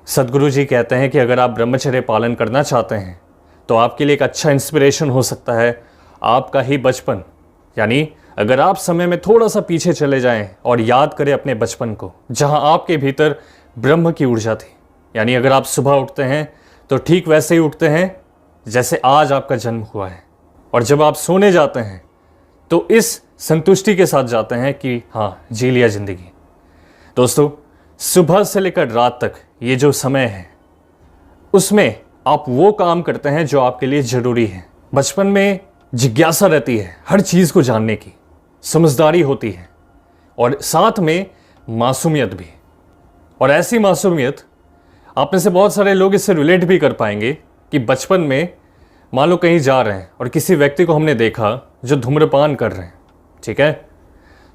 सद्गुरु जी कहते हैं कि अगर आप ब्रह्मचर्य पालन करना चाहते हैं तो आपके लिए एक अच्छा इंस्पिरेशन हो सकता है आपका ही बचपन। यानी अगर आप समय में थोड़ा सा पीछे चले जाएं और याद करें अपने बचपन को, जहां आपके भीतर ब्रह्म की ऊर्जा थी। यानी अगर आप सुबह उठते हैं तो ठीक वैसे ही उठते हैं जैसे आज आपका जन्म हुआ है, और जब आप सोने जाते हैं तो इस संतुष्टि के साथ जाते हैं कि हाँ, जी लिया ज़िंदगी। दोस्तों, सुबह से लेकर रात तक ये जो समय है उसमें आप वो काम करते हैं जो आपके लिए ज़रूरी है। बचपन में जिज्ञासा रहती है हर चीज़ को जानने की, समझदारी होती है और साथ में मासूमियत भी। और ऐसी मासूमियत, आप में से बहुत सारे लोग इससे रिलेट भी कर पाएंगे कि बचपन में मान लो कहीं जा रहे हैं और किसी व्यक्ति को हमने देखा जो धूम्रपान कर रहे हैं, ठीक है,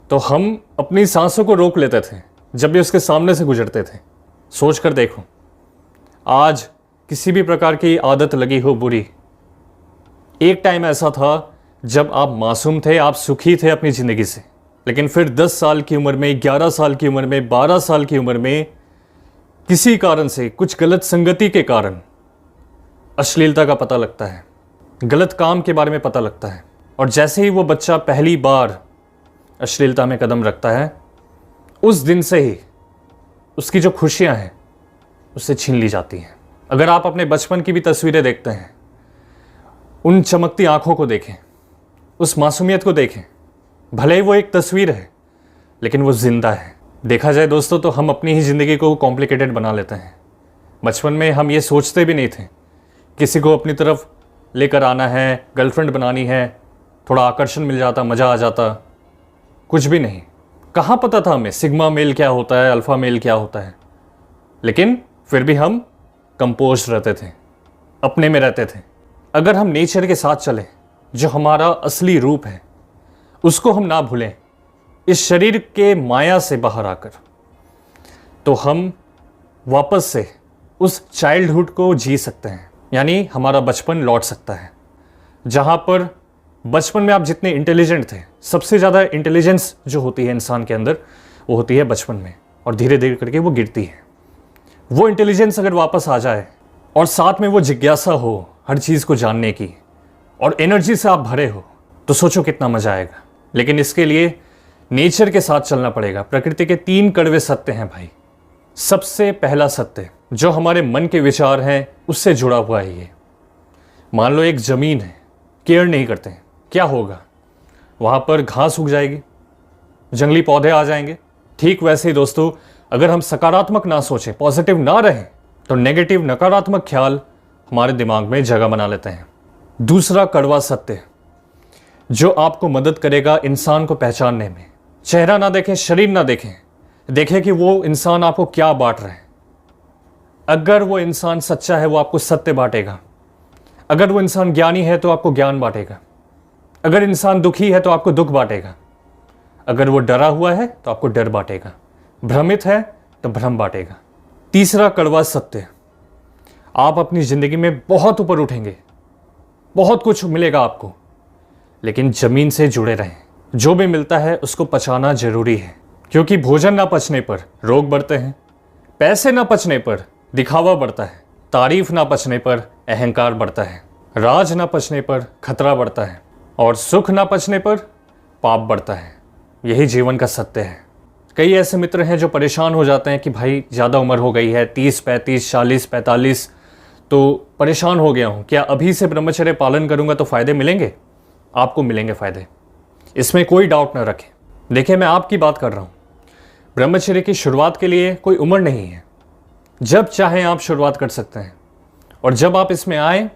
तो हम अपनी सांसों को रोक लेते थे जब भी उसके सामने से गुजरते थे। सोच कर देखो, आज किसी भी प्रकार की आदत लगी हो बुरी, एक टाइम ऐसा था जब आप मासूम थे, आप सुखी थे अपनी ज़िंदगी से, लेकिन फिर 10 साल की उम्र में, 11 साल की उम्र में, 12 साल की उम्र में किसी कारण से, कुछ गलत संगति के कारण अश्लीलता का पता लगता है, गलत काम के बारे में पता लगता है, और जैसे ही वो बच्चा पहली बार अश्लीलता में कदम रखता है, उस दिन से ही उसकी जो खुशियां हैं उससे छीन ली जाती हैं। अगर आप अपने बचपन की भी तस्वीरें देखते हैं, उन चमकती आंखों को देखें, उस मासूमियत को देखें, भले ही वो एक तस्वीर है लेकिन वो जिंदा है। देखा जाए दोस्तों तो हम अपनी ही ज़िंदगी को कॉम्प्लिकेटेड बना लेते हैं। बचपन में हम ये सोचते भी नहीं थे किसी को अपनी तरफ लेकर आना है, गर्लफ्रेंड बनानी है, थोड़ा आकर्षण मिल जाता, मज़ा आ जाता, कुछ भी नहीं। कहाँ पता था हमें सिग्मा मेल क्या होता है, अल्फ़ा मेल क्या होता है, लेकिन फिर भी हम कंपोज रहते थे, अपने में रहते थे। अगर हम नेचर के साथ चलें, जो हमारा असली रूप है उसको हम ना भूलें, इस शरीर के माया से बाहर आकर, तो हम वापस से उस चाइल्डहुड को जी सकते हैं। यानी हमारा बचपन लौट सकता है, जहाँ पर बचपन में आप जितने इंटेलिजेंट थे, सबसे ज़्यादा इंटेलिजेंस जो होती है इंसान के अंदर वो होती है बचपन में, और धीरे धीरे करके वो गिरती है। वो इंटेलिजेंस अगर वापस आ जाए और साथ में वो जिज्ञासा हो हर चीज़ को जानने की, और एनर्जी से आप भरे हो, तो सोचो कितना मज़ा आएगा। लेकिन इसके लिए नेचर के साथ चलना पड़ेगा। प्रकृति के 3 कड़वे सत्य हैं भाई। सबसे पहला सत्य जो हमारे मन के विचार हैं उससे जुड़ा हुआ है ये। मान लो एक ज़मीन है, केयर नहीं करते हैं, क्या होगा? वहाँ पर घास उग जाएगी, जंगली पौधे आ जाएंगे। ठीक वैसे ही दोस्तों, अगर हम सकारात्मक ना सोचें, पॉजिटिव ना रहें, तो नेगेटिव, नकारात्मक ख्याल हमारे दिमाग में जगह बना लेते हैं। दूसरा कड़वा सत्य जो आपको मदद करेगा इंसान को पहचानने में, चेहरा ना देखें, शरीर ना देखें, देखें कि वो इंसान आपको क्या बांट रहा है। अगर वो इंसान सच्चा है वो आपको सत्य बांटेगा, अगर वो इंसान ज्ञानी है तो आपको ज्ञान बांटेगा, अगर इंसान दुखी है तो आपको दुख बांटेगा, अगर वो डरा हुआ है तो आपको डर बांटेगा, भ्रमित है तो भ्रम बांटेगा। तीसरा कड़वा सत्य, आप अपनी ज़िंदगी में बहुत ऊपर उठेंगे, बहुत कुछ मिलेगा आपको, लेकिन ज़मीन से जुड़े रहें। जो भी मिलता है उसको पचाना जरूरी है, क्योंकि भोजन ना पचने पर रोग बढ़ते हैं, पैसे ना पचने पर दिखावा बढ़ता है, तारीफ ना पचने पर अहंकार बढ़ता है, राज ना पचने पर खतरा बढ़ता है, और सुख ना पचने पर पाप बढ़ता है। यही जीवन का सत्य है। कई ऐसे मित्र हैं जो परेशान हो जाते हैं कि भाई ज़्यादा उम्र हो गई है, 30, 35, 40, 45, तो परेशान हो गया हूँ, क्या अभी से ब्रह्मचर्य पालन करूँगा तो फ़ायदे मिलेंगे? आपको मिलेंगे फ़ायदे, इसमें कोई डाउट ना रखें। देखिए, मैं आपकी बात कर रहा हूँ। ब्रह्मचर्य की शुरुआत के लिए कोई उम्र नहीं है, जब चाहें आप शुरुआत कर सकते हैं, और जब आप इसमें आए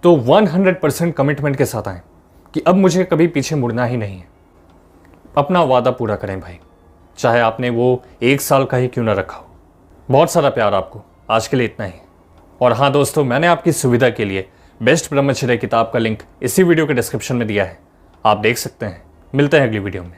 तो 100% कमिटमेंट के साथ आएँ कि अब मुझे कभी पीछे मुड़ना ही नहीं है। अपना वादा पूरा करें भाई, चाहे आपने वो 1 साल का ही क्यों ना रखा हो। बहुत सारा प्यार आपको। आज के लिए इतना ही। और हाँ दोस्तों, मैंने आपकी सुविधा के लिए बेस्ट ब्रह्मचर्य किताब का लिंक इसी वीडियो के डिस्क्रिप्शन में दिया है, आप देख सकते हैं। मिलते हैं अगली वीडियो में।